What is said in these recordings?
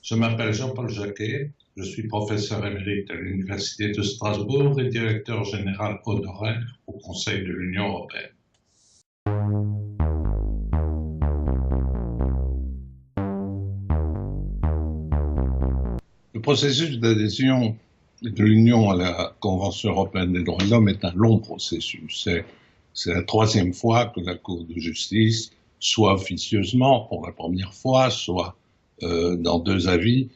Je m'appelle Jean-Paul Jacquet, je suis professeur émérite à l'Université de Strasbourg et directeur général honoraire au Conseil de l'Union européenne. Le processus d'adhésion de l'Union à la Convention européenne des droits de l'homme est un long processus. C'est la troisième fois que la Cour de justice, soit officieusement pour la première fois, soit dans deux avis,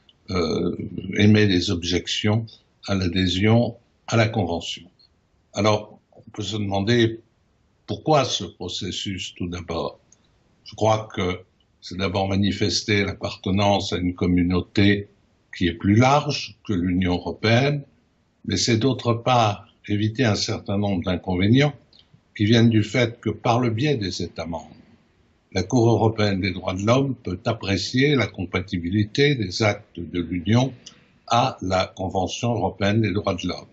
émet des objections à l'adhésion à la Convention. Alors, on peut se demander pourquoi ce processus tout d'abord. Je crois que c'est d'abord manifester l'appartenance à une communauté qui est plus large que l'Union européenne, mais c'est d'autre part éviter un certain nombre d'inconvénients qui viennent du fait que par le biais des États membres, la Cour européenne des droits de l'homme peut apprécier la compatibilité des actes de l'Union à la Convention européenne des droits de l'homme.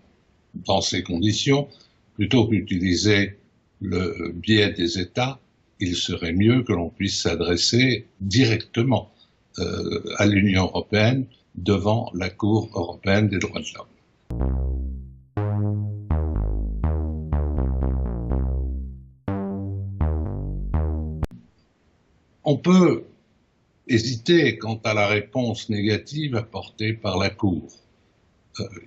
Dans ces conditions, plutôt qu'utiliser le biais des États, il serait mieux que l'on puisse s'adresser directement à l'Union européenne devant la Cour européenne des droits de l'homme. On peut hésiter quant à la réponse négative apportée par la Cour.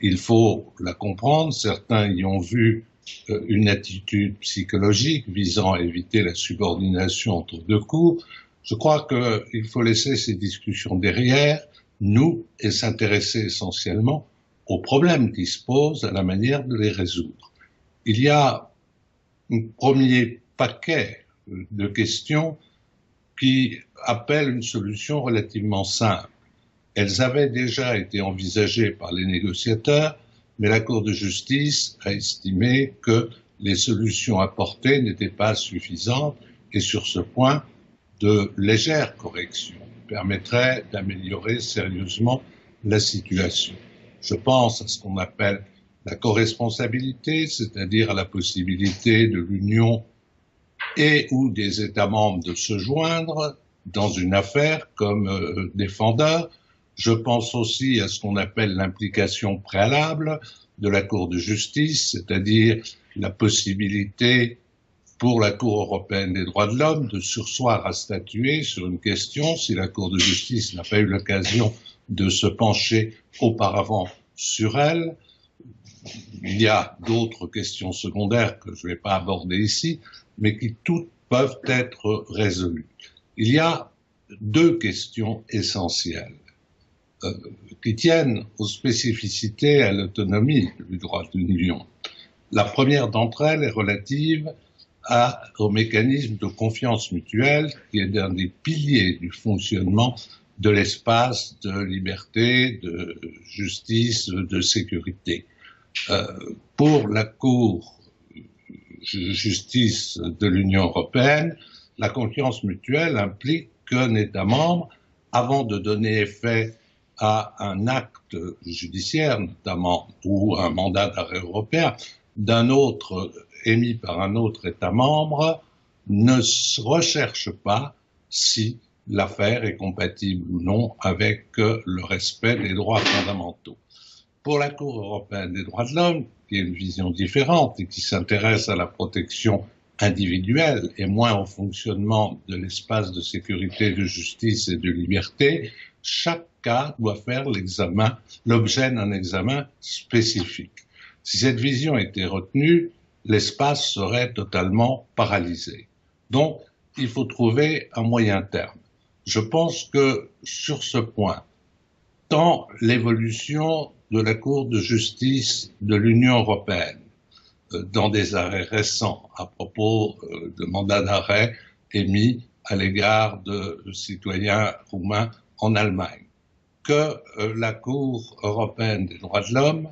Il faut la comprendre, certains y ont vu une attitude psychologique visant à éviter la subordination entre deux cours. Je crois qu'il faut laisser ces discussions derrière nous et s'intéresser essentiellement aux problèmes qui se posent, à la manière de les résoudre. Il y a un premier paquet de questions qui appellent une solution relativement simple. Elles avaient déjà été envisagées par les négociateurs, mais la Cour de justice a estimé que les solutions apportées n'étaient pas suffisantes et sur ce point, de légères corrections permettraient d'améliorer sérieusement la situation. Je pense à ce qu'on appelle la corresponsabilité, c'est-à-dire à la possibilité de l'Union et ou des États membres de se joindre dans une affaire comme défendeur. Je pense aussi à ce qu'on appelle l'implication préalable de la Cour de justice, c'est-à-dire la possibilité pour la Cour européenne des droits de l'homme de surseoir à statuer sur une question si la Cour de justice n'a pas eu l'occasion de se pencher auparavant sur elle. Il y a d'autres questions secondaires que je ne vais pas aborder ici, mais qui toutes peuvent être résolues. Il y a deux questions essentielles qui tiennent aux spécificités et à l'autonomie du droit de l'Union. La première d'entre elles est relative au mécanisme de confiance mutuelle qui est l'un des piliers du fonctionnement de l'espace de liberté, de justice, de sécurité. Pour la Cour de justice de l'Union européenne, la confiance mutuelle implique qu'un État membre, avant de donner effet à un acte judiciaire notamment, ou un mandat d'arrêt européen, d'un autre émis par un autre État membre, ne recherche pas si l'affaire est compatible ou non avec le respect des droits fondamentaux. Pour la Cour européenne des droits de l'homme, qui a une vision différente et qui s'intéresse à la protection individuelle et moins au fonctionnement de l'espace de sécurité, de justice et de liberté, chaque cas doit faire l'objet d'un examen spécifique. Si cette vision était retenue, l'espace serait totalement paralysé. Donc, il faut trouver un moyen terme. Je pense que sur ce point, tant l'évolution de la Cour de justice de l'Union européenne, dans des arrêts récents à propos de mandats d'arrêt émis à l'égard de citoyens roumains en Allemagne, que la Cour européenne des droits de l'homme,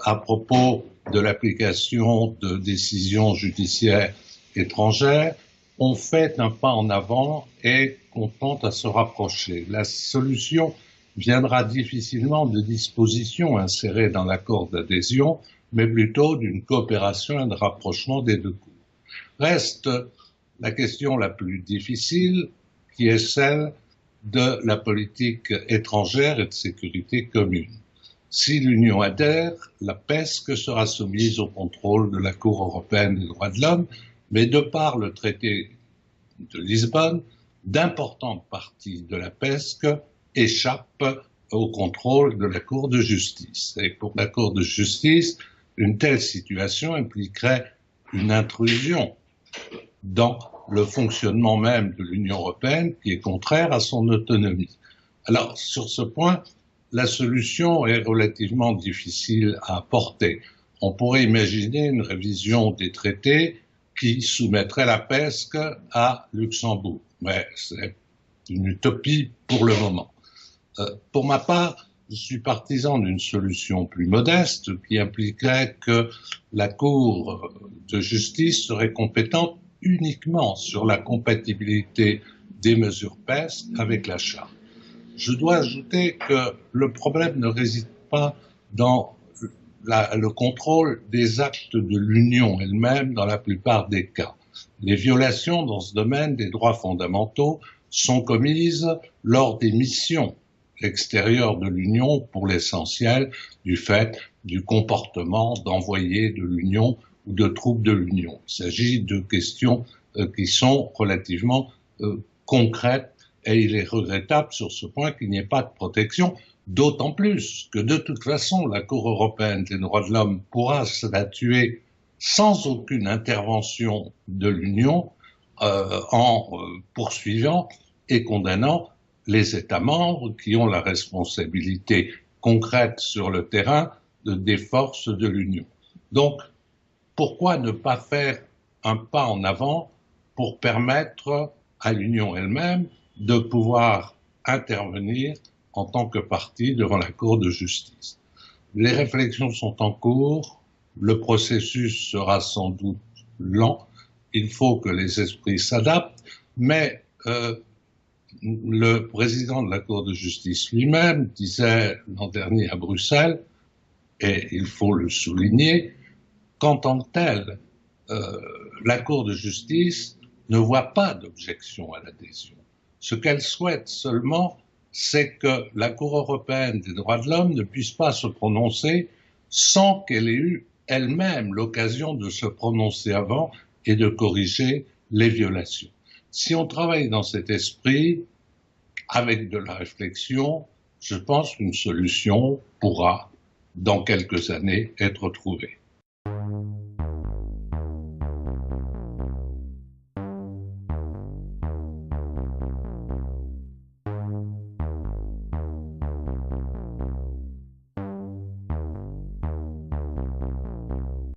à propos de l'application de décisions judiciaires étrangères, ont fait un pas en avant et contentent à se rapprocher. La solution viendra difficilement de dispositions insérées dans l'accord d'adhésion, mais plutôt d'une coopération et de rapprochement des deux cours. Reste la question la plus difficile, qui est celle de la politique étrangère et de sécurité commune. Si l'Union adhère, la PESC sera soumise au contrôle de la Cour européenne des droits de l'homme, mais de par le traité de Lisbonne, d'importantes parties de la PESC échappent au contrôle de la Cour de justice. Et pour la Cour de justice, une telle situation impliquerait une intrusion dans le fonctionnement même de l'Union européenne qui est contraire à son autonomie. Alors, sur ce point, la solution est relativement difficile à apporter. On pourrait imaginer une révision des traités qui soumettrait la PESC à Luxembourg, mais c'est une utopie pour le moment. Pour ma part, je suis partisan d'une solution plus modeste qui impliquerait que la Cour de justice serait compétente uniquement sur la compatibilité des mesures PESC avec la Charte. Je dois ajouter que le problème ne réside pas dans le contrôle des actes de l'Union elle-même dans la plupart des cas. Les violations dans ce domaine des droits fondamentaux sont commises lors des missions extérieures de l'Union pour l'essentiel du fait du comportement d'envoyés de l'Union ou de troupes de l'Union. Il s'agit de questions qui sont relativement concrètes et il est regrettable sur ce point qu'il n'y ait pas de protection, d'autant plus que de toute façon la Cour européenne des droits de l'homme pourra statuer sans aucune intervention de l'Union en poursuivant et condamnant les États membres qui ont la responsabilité concrète sur le terrain des forces de l'Union. Donc, pourquoi ne pas faire un pas en avant pour permettre à l'Union elle-même de pouvoir intervenir en tant que partie devant la Cour de justice? Les réflexions sont en cours, le processus sera sans doute lent, il faut que les esprits s'adaptent, mais le président de la Cour de justice lui-même disait l'an dernier à Bruxelles, et il faut le souligner, qu'en tant que telle, la Cour de justice ne voit pas d'objection à l'adhésion. Ce qu'elle souhaite seulement, c'est que la Cour européenne des droits de l'homme ne puisse pas se prononcer sans qu'elle ait eu elle-même l'occasion de se prononcer avant et de corriger les violations. Si on travaille dans cet esprit, avec de la réflexion, je pense qu'une solution pourra, dans quelques années, être trouvée.